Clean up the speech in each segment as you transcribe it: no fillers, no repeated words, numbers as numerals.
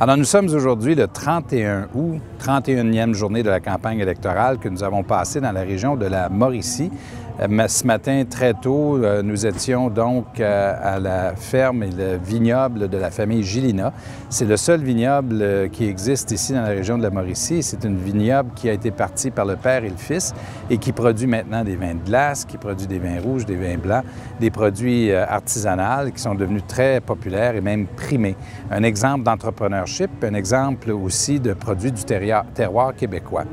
Alors, nous sommes aujourd'hui le 31 août, 31e journée de la campagne électorale que nous avons passée dans la région de la Mauricie. Ce matin, très tôt, nous étions donc à la ferme et le vignoble de la famille Gilina. C'est le seul vignoble qui existe ici dans la région de la Mauricie. C'est une vignoble qui a été partie par le père et le fils et qui produit maintenant des vins de glace, qui produit des vins rouges, des vins blancs, des produits artisanaux qui sont devenus très populaires et même primés. Un exemple d'entrepreneurship, un exemple aussi de produits du terroir québécois.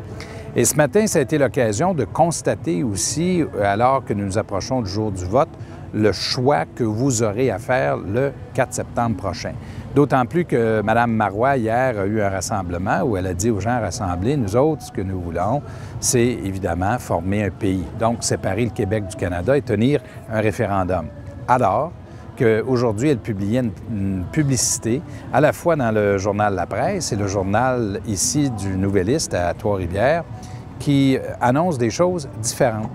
Et ce matin, ça a été l'occasion de constater aussi, alors que nous nous approchons du jour du vote, le choix que vous aurez à faire le 4 septembre prochain. D'autant plus que Mme Marois, hier, a eu un rassemblement où elle a dit aux gens rassemblés, nous autres, ce que nous voulons, c'est évidemment former un pays. Donc, séparer le Québec du Canada et tenir un référendum. Alors qu'aujourd'hui, elle publiait une publicité à la fois dans le journal La Presse et le journal ici du Nouvelliste à Trois-Rivières qui annonce des choses différentes.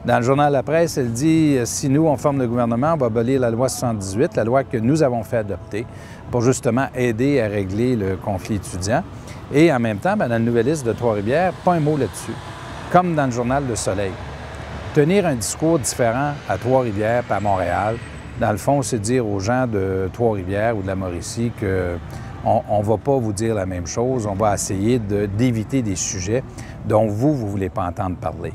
Dans le journal La Presse, elle dit « Si nous, on forme le gouvernement, on va abolir la loi 78, la loi que nous avons fait adopter pour justement aider à régler le conflit étudiant. » Et en même temps, dans le Nouvelliste de Trois-Rivières, pas un mot là-dessus, comme dans le journal Le Soleil. Tenir un discours différent à Trois-Rivières et à Montréal, dans le fond, c'est dire aux gens de Trois-Rivières ou de la Mauricie qu'on ne va pas vous dire la même chose, on va essayer d'éviter des sujets dont vous ne voulez pas entendre parler.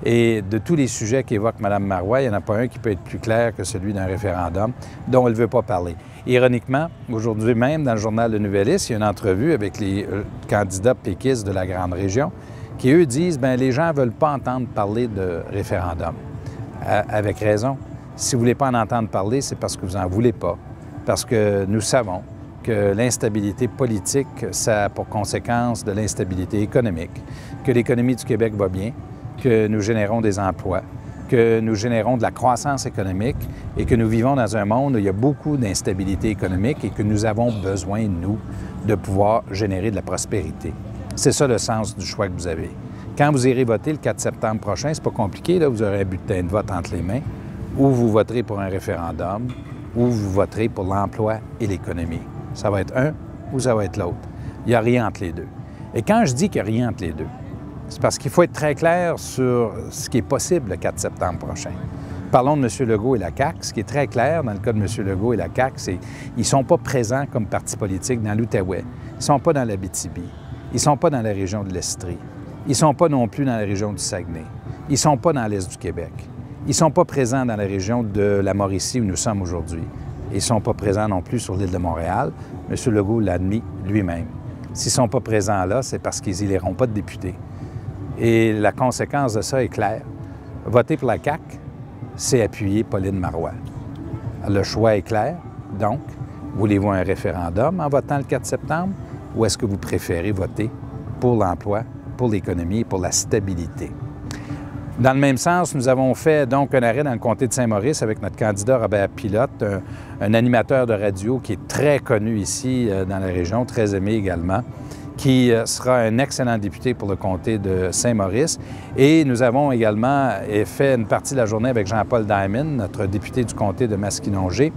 Et de tous les sujets qu'évoque Mme Marois, il n'y en a pas un qui peut être plus clair que celui d'un référendum dont elle ne veut pas parler. Ironiquement, aujourd'hui même, dans le journal Le Nouvelliste, il y a une entrevue avec les candidats péquistes de la grande région qui, eux, disent « Bien, les gens ne veulent pas entendre parler de référendum. » Avec raison. Si vous ne voulez pas en entendre parler, c'est parce que vous n'en voulez pas. Parce que nous savons que l'instabilité politique, ça a pour conséquence de l'instabilité économique, que l'économie du Québec va bien, que nous générons des emplois, que nous générons de la croissance économique et que nous vivons dans un monde où il y a beaucoup d'instabilité économique et que nous avons besoin, nous, de pouvoir générer de la prospérité. C'est ça le sens du choix que vous avez. Quand vous irez voter le 4 septembre prochain, c'est pas compliqué, là, vous aurez un bulletin de vote entre les mains, ou vous voterez pour un référendum, ou vous voterez pour l'emploi et l'économie. Ça va être un ou ça va être l'autre. Il n'y a rien entre les deux. Et quand je dis qu'il n'y a rien entre les deux, c'est parce qu'il faut être très clair sur ce qui est possible le 4 septembre prochain. Parlons de M. Legault et la CAQ. Ce qui est très clair dans le cas de M. Legault et la CAQ, c'est qu'ils ne sont pas présents comme parti politique dans l'Outaouais. Ils ne sont pas dans l'Abitibi. Ils ne sont pas dans la région de l'Estrie. Ils ne sont pas non plus dans la région du Saguenay. Ils ne sont pas dans l'Est du Québec. Ils ne sont pas présents dans la région de la Mauricie où nous sommes aujourd'hui. Ils ne sont pas présents non plus sur l'île de Montréal. M. Legault l'a admis lui-même. S'ils ne sont pas présents là, c'est parce qu'ils n'éliront pas de députés. Et la conséquence de ça est claire. Voter pour la CAQ, c'est appuyer Pauline Marois. Le choix est clair. Donc, voulez-vous un référendum en votant le 4 septembre ou est-ce que vous préférez voter pour l'emploi, pour l'économie et pour la stabilité? Dans le même sens, nous avons fait donc un arrêt dans le comté de Saint-Maurice avec notre candidat Robert Pilote, un animateur de radio qui est très connu ici dans la région, très aimé également, qui sera un excellent député pour le comté de Saint-Maurice. Et nous avons également fait une partie de la journée avec Jean-Paul Diamond, notre député du comté de Masquinongé,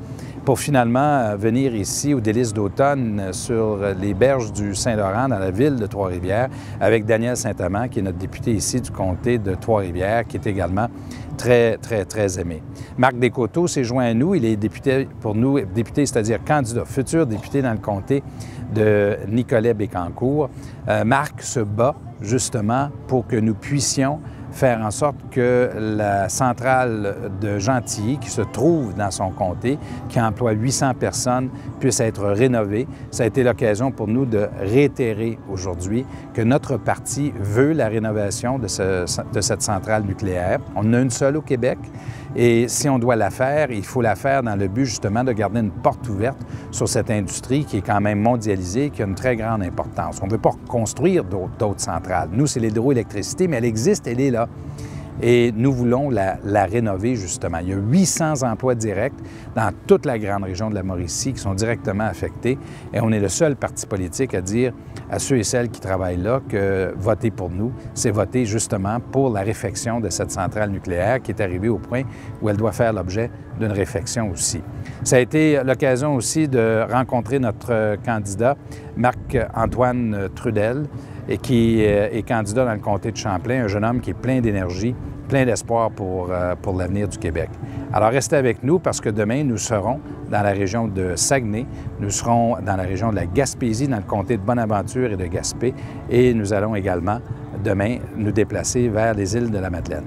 pour finalement venir ici au délice d'automne sur les berges du Saint-Laurent dans la ville de Trois-Rivières avec Daniel Saint-Amand, qui est notre député ici du comté de Trois-Rivières, qui est également très, très, très aimé. Marc Descoteaux s'est joint à nous. Il est député pour nous, député, c'est-à-dire candidat, futur député dans le comté de Nicolet-Bécancour. Marc se bat justement pour que nous puissions faire en sorte que la centrale de Gentilly, qui se trouve dans son comté, qui emploie 800 personnes, puisse être rénovée. Ça a été l'occasion pour nous de réitérer aujourd'hui que notre parti veut la rénovation de cette centrale nucléaire. On en a une seule au Québec et si on doit la faire, il faut la faire dans le but justement de garder une porte ouverte sur cette industrie qui est quand même mondialisée, qui a une très grande importance. On ne veut pas construire d'autres centrales. Nous, c'est l'hydroélectricité, mais elle existe, elle est là. Et nous voulons la rénover, justement. Il y a 800 emplois directs dans toute la grande région de la Mauricie qui sont directement affectés. Et on est le seul parti politique à dire à ceux et celles qui travaillent là que voter pour nous, c'est voter justement pour la réfection de cette centrale nucléaire qui est arrivée au point où elle doit faire l'objet d'une réflexion aussi. Ça a été l'occasion aussi de rencontrer notre candidat, Marc-Antoine Trudel, et qui est candidat dans le comté de Champlain, un jeune homme qui est plein d'énergie, plein d'espoir pour l'avenir du Québec. Alors, restez avec nous parce que demain, nous serons dans la région de Saguenay, nous serons dans la région de la Gaspésie, dans le comté de Bonaventure et de Gaspé, et nous allons également, demain, nous déplacer vers les îles de la Madeleine.